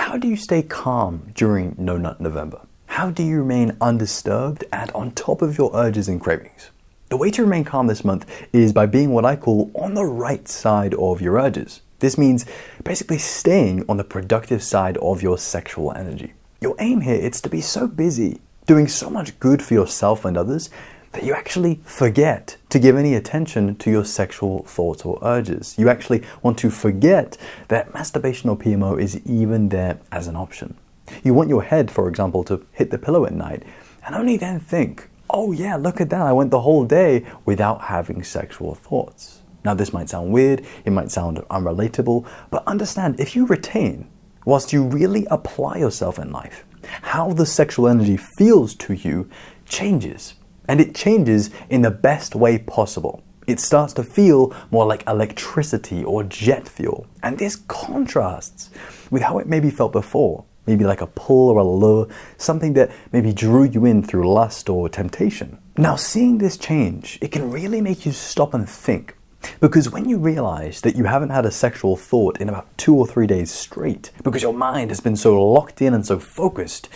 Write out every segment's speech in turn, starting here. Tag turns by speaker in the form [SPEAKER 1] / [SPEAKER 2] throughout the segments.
[SPEAKER 1] how do you stay calm during No Nut November? How do you remain undisturbed and on top of your urges and cravings? The way to remain calm this month is by being what I call on the right side of your urges. This means basically staying on the productive side of your sexual energy. Your aim here is to be so busy, doing so much good for yourself and others, that you actually forget to give any attention to your sexual thoughts or urges. You actually want to forget that masturbation or PMO is even there as an option. You want your head, for example, to hit the pillow at night and only then think, oh yeah, look at that, I went the whole day without having sexual thoughts. Now this might sound weird, it might sound unrelatable, but understand, if you retain, whilst you really apply yourself in life, how the sexual energy feels to you changes. And it changes in the best way possible. It starts to feel more like electricity or jet fuel. And this contrasts with how it maybe felt before. Maybe like a pull or a lure, something that maybe drew you in through lust or temptation. Now, seeing this change, it can really make you stop and think. Because when you realize that you haven't had a sexual thought in about 2 or 3 days straight, because your mind has been so locked in and so focused,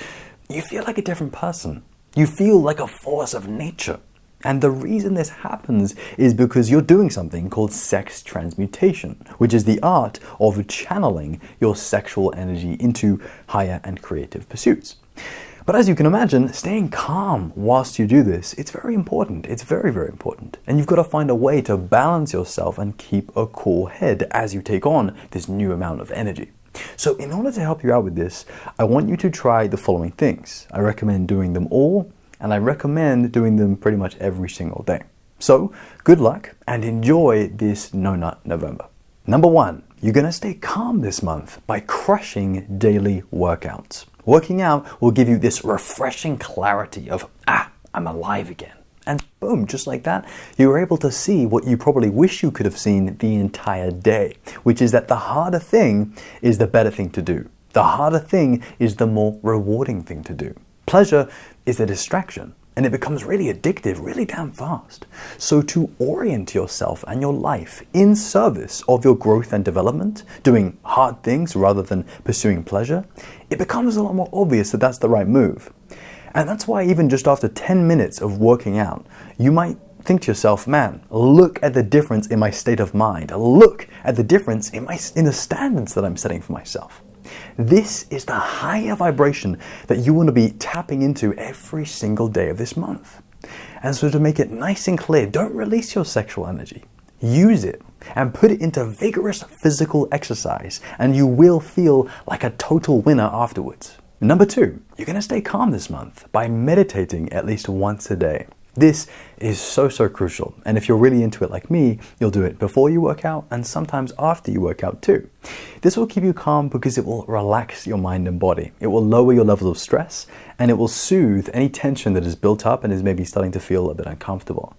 [SPEAKER 1] you feel like a different person. You feel like a force of nature. And the reason this happens is because you're doing something called sex transmutation, which is the art of channeling your sexual energy into higher and creative pursuits. But as you can imagine, staying calm whilst you do this, it's very important. It's very, very important. And you've got to find a way to balance yourself and keep a cool head as you take on this new amount of energy. So in order to help you out with this, I want you to try the following things. I recommend doing them all, and I recommend doing them pretty much every single day. So good luck and enjoy this No Nut November. Number 1, you're going to stay calm this month by crushing daily workouts. Working out will give you this refreshing clarity of, I'm alive again. And boom, just like that, you were able to see what you probably wish you could have seen the entire day, which is that the harder thing is the better thing to do. The harder thing is the more rewarding thing to do. Pleasure is a distraction, and it becomes really addictive really damn fast. So to orient yourself and your life in service of your growth and development, doing hard things rather than pursuing pleasure, it becomes a lot more obvious that that's the right move. And that's why even just after 10 minutes of working out, you might think to yourself, man, look at the difference in my state of mind. Look at the difference in the standards that I'm setting for myself. This is the higher vibration that you want to be tapping into every single day of this month. And so to make it nice and clear, don't release your sexual energy. Use it and put it into vigorous physical exercise, and you will feel like a total winner afterwards. Number 2, you're going to stay calm this month by meditating at least once a day. This is so crucial, and if you're really into it like me, you'll do it before you work out and sometimes after you work out too. This will keep you calm because it will relax your mind and body. It will lower your levels of stress, and it will soothe any tension that is built up and is maybe starting to feel a bit uncomfortable.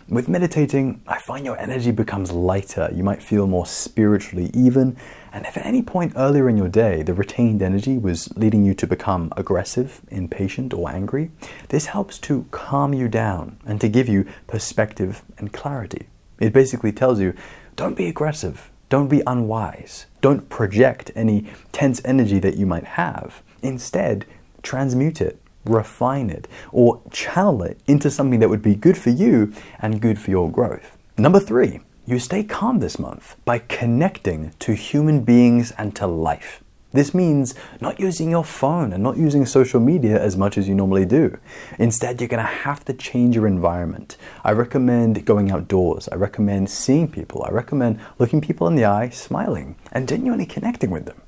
[SPEAKER 1] With meditating, I find your energy becomes lighter. You might feel more spiritually even. And if at any point earlier in your day, the retained energy was leading you to become aggressive, impatient, or angry, this helps to calm you down and to give you perspective and clarity. It basically tells you, don't be aggressive. Don't be unwise. Don't project any tense energy that you might have. Instead, transmute it. Refine it, or channel it into something that would be good for you and good for your growth. Number 3, you stay calm this month by connecting to human beings and to life. This means not using your phone and not using social media as much as you normally do. Instead, you're going to have to change your environment. I recommend going outdoors. I recommend seeing people. I recommend looking people in the eye, smiling, and genuinely connecting with them.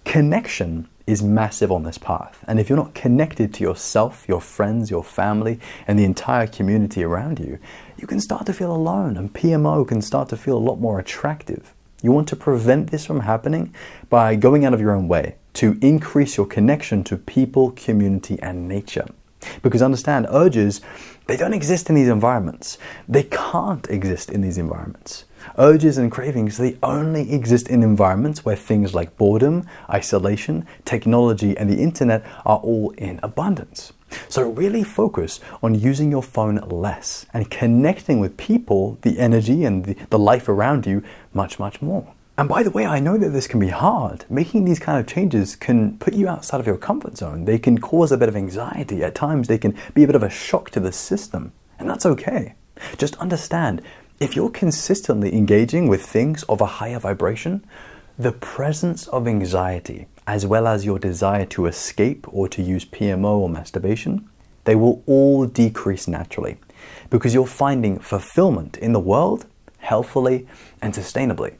[SPEAKER 1] Connection is massive on this path. And if you're not connected to yourself, your friends, your family, and the entire community around you, you can start to feel alone, and PMO can start to feel a lot more attractive. You want to prevent this from happening by going out of your own way to increase your connection to people, community, and nature. Because understand, urges, they don't exist in these environments. They can't exist in these environments. Urges and cravings, they only exist in environments where things like boredom, isolation, technology, and the internet are all in abundance. So really focus on using your phone less and connecting with people, the energy, and the life around you much more. And by the way, I know that this can be hard. Making these kind of changes can put you outside of your comfort zone. They can cause a bit of anxiety. At times, they can be a bit of a shock to the system. And that's okay. Just understand, if you're consistently engaging with things of a higher vibration, the presence of anxiety, as well as your desire to escape or to use PMO or masturbation, they will all decrease naturally because you're finding fulfillment in the world healthfully and sustainably.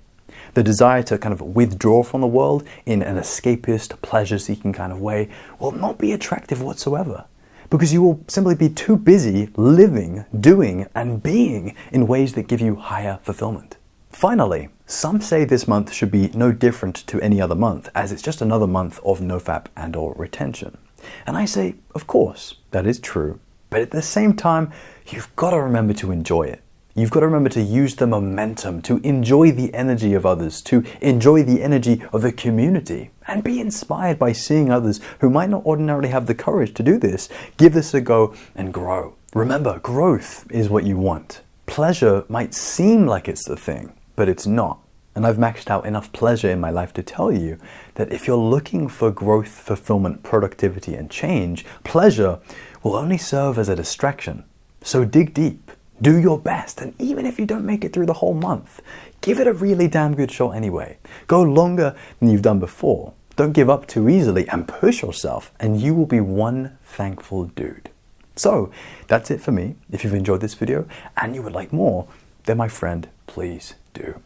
[SPEAKER 1] The desire to kind of withdraw from the world in an escapist, pleasure-seeking kind of way will not be attractive whatsoever because you will simply be too busy living, doing, and being in ways that give you higher fulfillment. Finally, some say this month should be no different to any other month as it's just another month of NoFap and/or retention. And I say, of course, that is true, but at the same time, you've got to remember to enjoy it. You've got to remember to use the momentum, to enjoy the energy of others, to enjoy the energy of the community, and be inspired by seeing others who might not ordinarily have the courage to do this. Give this a go and grow. Remember, growth is what you want. Pleasure might seem like it's the thing, but it's not. And I've maxed out enough pleasure in my life to tell you that if you're looking for growth, fulfillment, productivity, and change, pleasure will only serve as a distraction. So dig deep. Do your best, and even if you don't make it through the whole month, give it a really damn good shot anyway. Go longer than you've done before. Don't give up too easily and push yourself, and you will be one thankful dude. So, that's it for me. If you've enjoyed this video and you would like more, then my friend, please do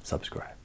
[SPEAKER 1] subscribe.